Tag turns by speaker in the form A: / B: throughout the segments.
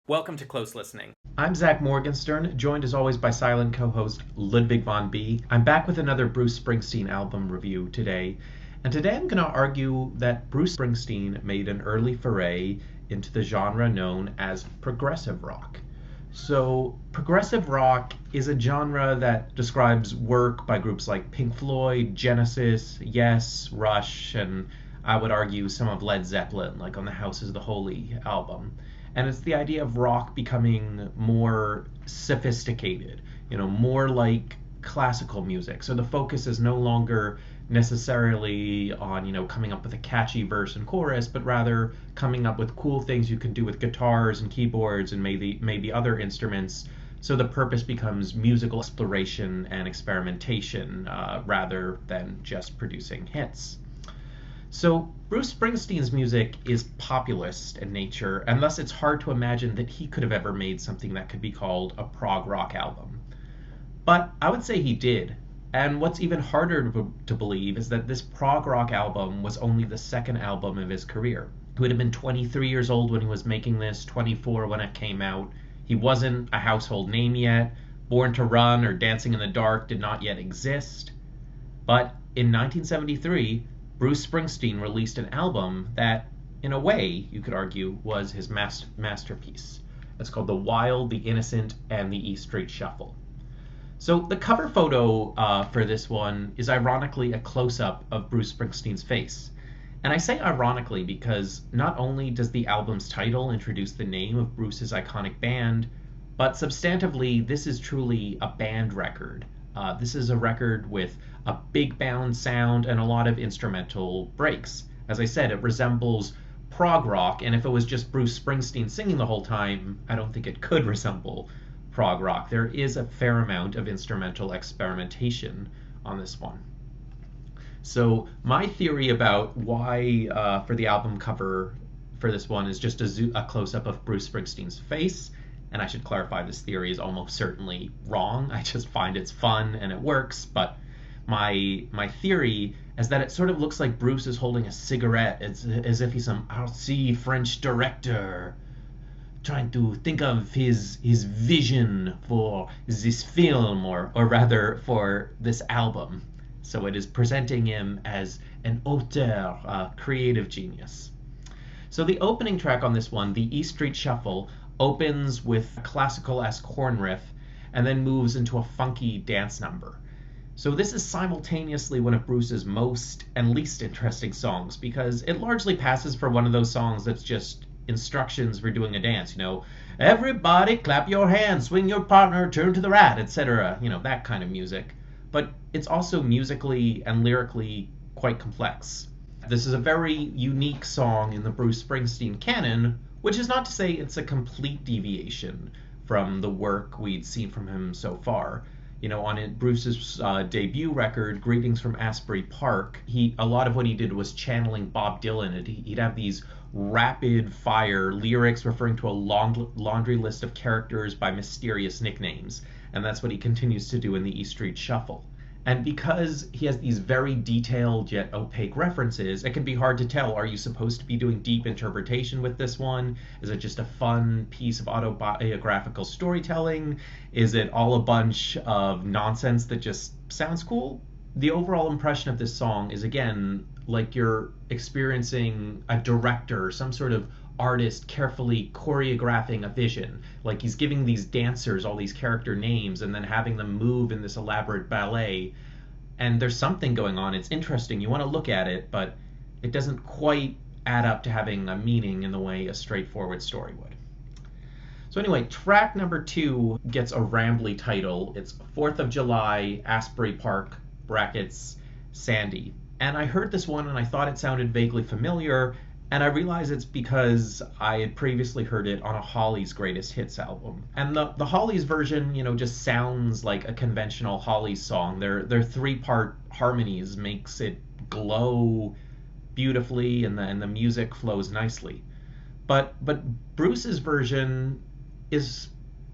A: Welcome to Close Listening.
B: I'm Zach Morgenstern, joined as always by silent co-host Ludwig von B. I'm back with another Bruce Springsteen album review today, and today I'm going to argue that Bruce Springsteen made an early foray into the genre known as progressive rock. So, progressive rock is a genre that describes work by groups like Pink Floyd, Genesis, Yes, Rush, and I would argue some of Led Zeppelin, like on the House is the Holy album. And it's the idea of rock becoming more sophisticated, more like classical music. So the focus is no longer necessarily on, coming up with a catchy verse and chorus, but rather coming up with cool things you can do with guitars and keyboards and maybe other instruments. So the purpose becomes musical exploration and experimentation rather than just producing hits. So Bruce Springsteen's music is populist in nature, and thus it's hard to imagine that he could have ever made something that could be called a prog rock album. But I would say he did. And what's even harder to believe is that this prog rock album was only the second album of his career. He would have been 23 years old when he was making this, 24 when it came out. He wasn't a household name yet. Born to Run or Dancing in the Dark did not yet exist. But in 1973, Bruce Springsteen released an album that, in a way, you could argue, was his masterpiece. It's called The Wild, the Innocent, and the E Street Shuffle. So the cover photo for this one is ironically a close-up of Bruce Springsteen's face. And I say ironically because not only does the album's title introduce the name of Bruce's iconic band, but substantively this is truly a band record. This is a record with a big band sound and a lot of instrumental breaks. As I said, it resembles prog rock, and if it was just Bruce Springsteen singing the whole time, I don't think it could resemble prog rock. There is a fair amount of instrumental experimentation on this one. So my theory about why for the album cover for this one is just a close-up of Bruce Springsteen's face. And I should clarify, this theory is almost certainly wrong. I just find it's fun and it works. But my theory is that it sort of looks like Bruce is holding a cigarette. It's as if he's some artsy French director trying to think of his vision for this film, or rather for this album. So it is presenting him as an auteur, a creative genius. So the opening track on this one, the E Street Shuffle, opens with a classical-esque horn riff and then moves into a funky dance number. So this is simultaneously one of Bruce's most and least interesting songs because it largely passes for one of those songs that's just instructions for doing a dance, everybody clap your hands, swing your partner, turn to the right, etc., that kind of music. But it's also musically and lyrically quite complex. This is a very unique song in the Bruce Springsteen canon, which is not to say it's a complete deviation from the work we'd seen from him so far. On Bruce's debut record, Greetings from Asbury Park, a lot of what he did was channeling Bob Dylan. He'd have these rapid fire lyrics referring to a laundry list of characters by mysterious nicknames. And that's what he continues to do in the E Street Shuffle. And because he has these very detailed yet opaque references, it can be hard to tell, are you supposed to be doing deep interpretation with this one? Is it just a fun piece of autobiographical storytelling? Is it all a bunch of nonsense that just sounds cool? The overall impression of this song is, again, like you're experiencing a director, some sort of artist carefully choreographing a vision. Like he's giving these dancers all these character names and then having them move in this elaborate ballet. And there's something going on. It's interesting. You want to look at it, but it doesn't quite add up to having a meaning in the way a straightforward story would. So anyway, track number 2 gets a rambly title. It's 4th of July, Asbury Park, brackets, Sandy. And I heard this one and I thought it sounded vaguely familiar, and I realize it's because I had previously heard it on a Hollies Greatest Hits album. And the Hollies version, just sounds like a conventional Hollies song. Their 3-part harmonies makes it glow beautifully, and the music flows nicely. But Bruce's version is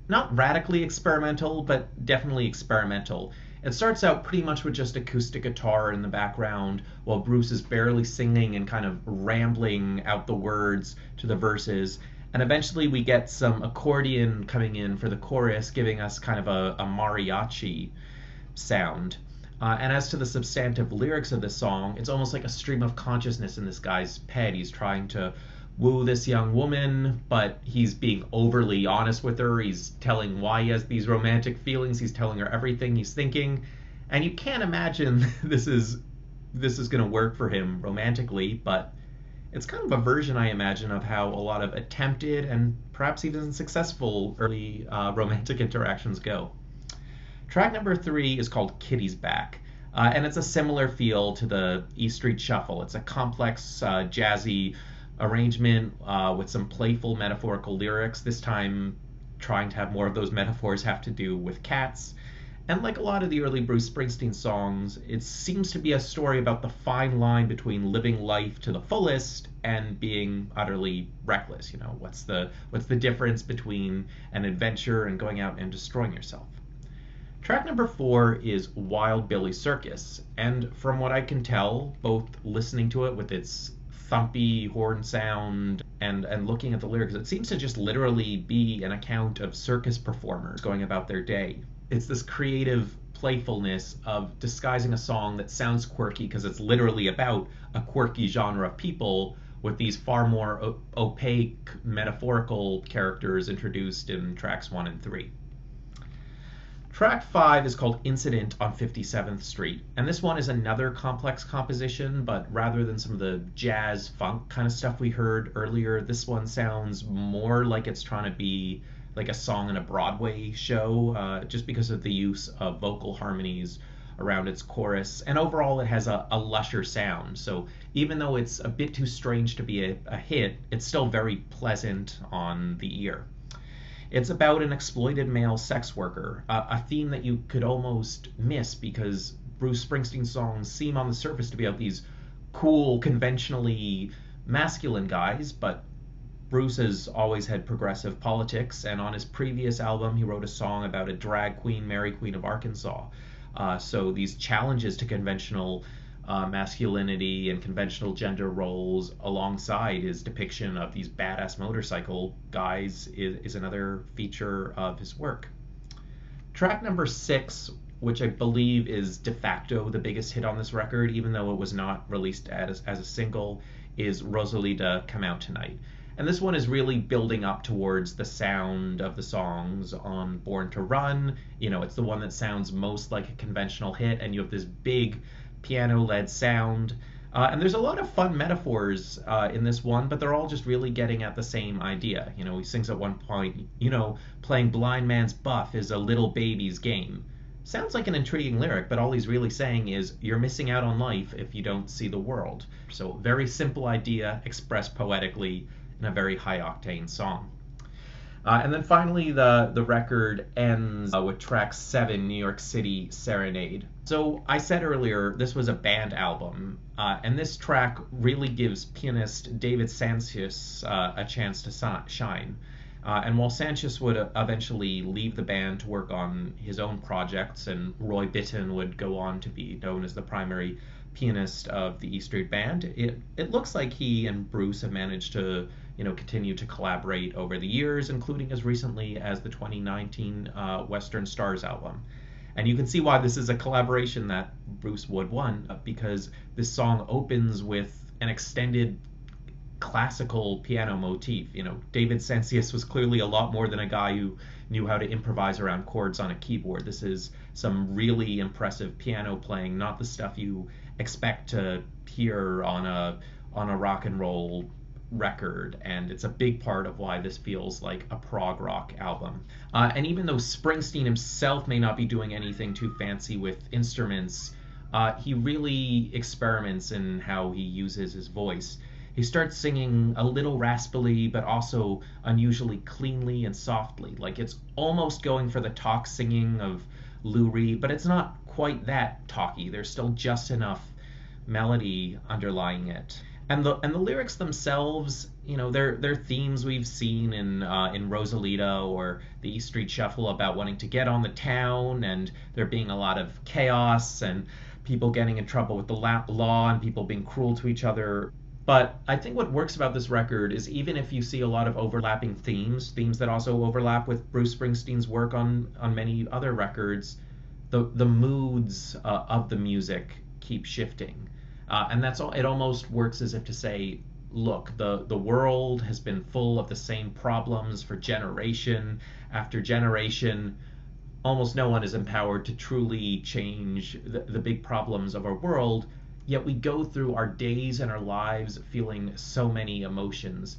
B: not radically experimental, but definitely experimental. It starts out pretty much with just acoustic guitar in the background while Bruce is barely singing and kind of rambling out the words to the verses. And eventually we get some accordion coming in for the chorus, giving us kind of a mariachi sound. And as to the substantive lyrics of the song, it's almost like a stream of consciousness in this guy's head. He's trying to woo this young woman, but he's being overly honest with her. He's telling why he has these romantic feelings. He's telling her everything he's thinking. And you can't imagine this is going to work for him romantically, but it's kind of a version, I imagine, of how a lot of attempted and perhaps even successful early romantic interactions go. Track number 3 is called Kitty's Back, and it's a similar feel to the E Street Shuffle. It's a complex, jazzy arrangement with some playful metaphorical lyrics, this time trying to have more of those metaphors have to do with cats. And like a lot of the early Bruce Springsteen songs, it seems to be a story about the fine line between living life to the fullest and being utterly reckless. You know, what's the difference between an adventure and going out and destroying yourself? Track number 4 is Wild Billy Circus, and from what I can tell, both listening to it with its thumpy horn sound and looking at the lyrics, it seems to just literally be an account of circus performers going about their day. It's this creative playfulness of disguising a song that sounds quirky because it's literally about a quirky genre of people with these far more opaque metaphorical characters introduced in tracks 1 and 3. Track 5 is called Incident on 57th Street, and this one is another complex composition, but rather than some of the jazz funk kind of stuff we heard earlier, this one sounds more like it's trying to be like a song in a Broadway show, just because of the use of vocal harmonies around its chorus. And overall, it has a lusher sound. So even though it's a bit too strange to be a hit, it's still very pleasant on the ear. It's about an exploited male sex worker, a theme that you could almost miss because Bruce Springsteen songs seem on the surface to be about these cool, conventionally masculine guys, but Bruce has always had progressive politics, and on his previous album, he wrote a song about a drag queen, Mary Queen of Arkansas. So these challenges to conventional masculinity and conventional gender roles alongside his depiction of these badass motorcycle guys is another feature of his work. Track number 6, which I believe is de facto the biggest hit on this record, even though it was not released as a single, is Rosalita Come Out Tonight. And this one is really building up towards the sound of the songs on Born to Run. You know, it's the one that sounds most like a conventional hit, and you have this big piano-led sound. And there's a lot of fun metaphors in this one, but they're all just really getting at the same idea. You know, he sings at one point, you know, playing blind man's buff is a little baby's game. Sounds like an intriguing lyric, but all he's really saying is you're missing out on life if you don't see the world. So very simple idea expressed poetically in a very high-octane song. And then finally, the record ends with track 7, New York City Serenade. So I said earlier, this was a band album, and this track really gives pianist David Sancious a chance to shine. And while Sancious would eventually leave the band to work on his own projects, and Roy Bittan would go on to be known as the primary pianist of the E Street Band, it looks like he and Bruce have managed to continue to collaborate over the years, including as recently as the 2019 Western Stars album. And you can see why this is a collaboration that Bruce would want, because this song opens with an extended classical piano motif. You know, David Sancious was clearly a lot more than a guy who knew how to improvise around chords on a keyboard. This is some really impressive piano playing, not the stuff you expect to hear on a rock and roll record, and it's a big part of why this feels like a prog rock album. And even though Springsteen himself may not be doing anything too fancy with instruments, he really experiments in how he uses his voice. He starts singing a little raspily, but also unusually cleanly and softly. Like it's almost going for the talk singing of Lou Reed, but it's not quite that talky. There's still just enough melody underlying it. And the lyrics themselves, you know, they're themes we've seen in Rosalita or the E Street Shuffle about wanting to get on the town, and there being a lot of chaos and people getting in trouble with the law and people being cruel to each other. But I think what works about this record is even if you see a lot of overlapping themes that also overlap with Bruce Springsteen's work on many other records, the moods of the music keep shifting, and that's all. It almost works as if to say, look, the world has been full of the same problems for generation after generation. Almost no one is empowered to truly change the big problems of our world, yet we go through our days and our lives feeling so many emotions.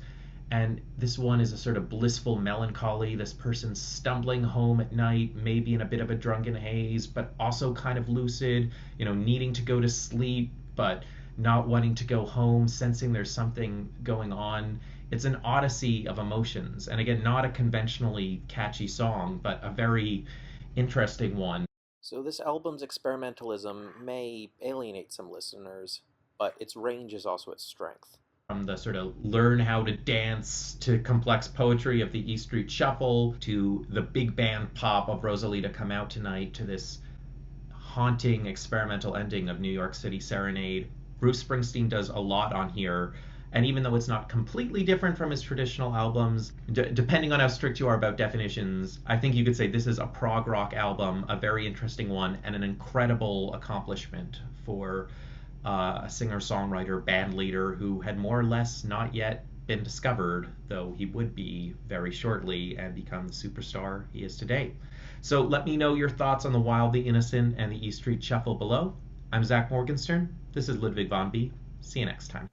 B: And this one is a sort of blissful melancholy. This person stumbling home at night, maybe in a bit of a drunken haze, but also kind of lucid, needing to go to sleep, but not wanting to go home, sensing there's something going on. It's an odyssey of emotions. And again, not a conventionally catchy song, but a very interesting one.
A: So this album's experimentalism may alienate some listeners, but its range is also its strength.
B: From the sort of learn how to dance to complex poetry of the E Street Shuffle to the big band pop of Rosalita Come Out Tonight to this haunting experimental ending of New York City Serenade. Bruce Springsteen does a lot on here. And even though it's not completely different from his traditional albums, depending on how strict you are about definitions, I think you could say this is a prog rock album, a very interesting one, and an incredible accomplishment for a singer-songwriter, band leader who had more or less not yet been discovered, though he would be very shortly and become the superstar he is today. So let me know your thoughts on The Wild, the Innocent, and the E Street Shuffle below. I'm Zach Morgenstern. This is Ludwig von B. See you next time.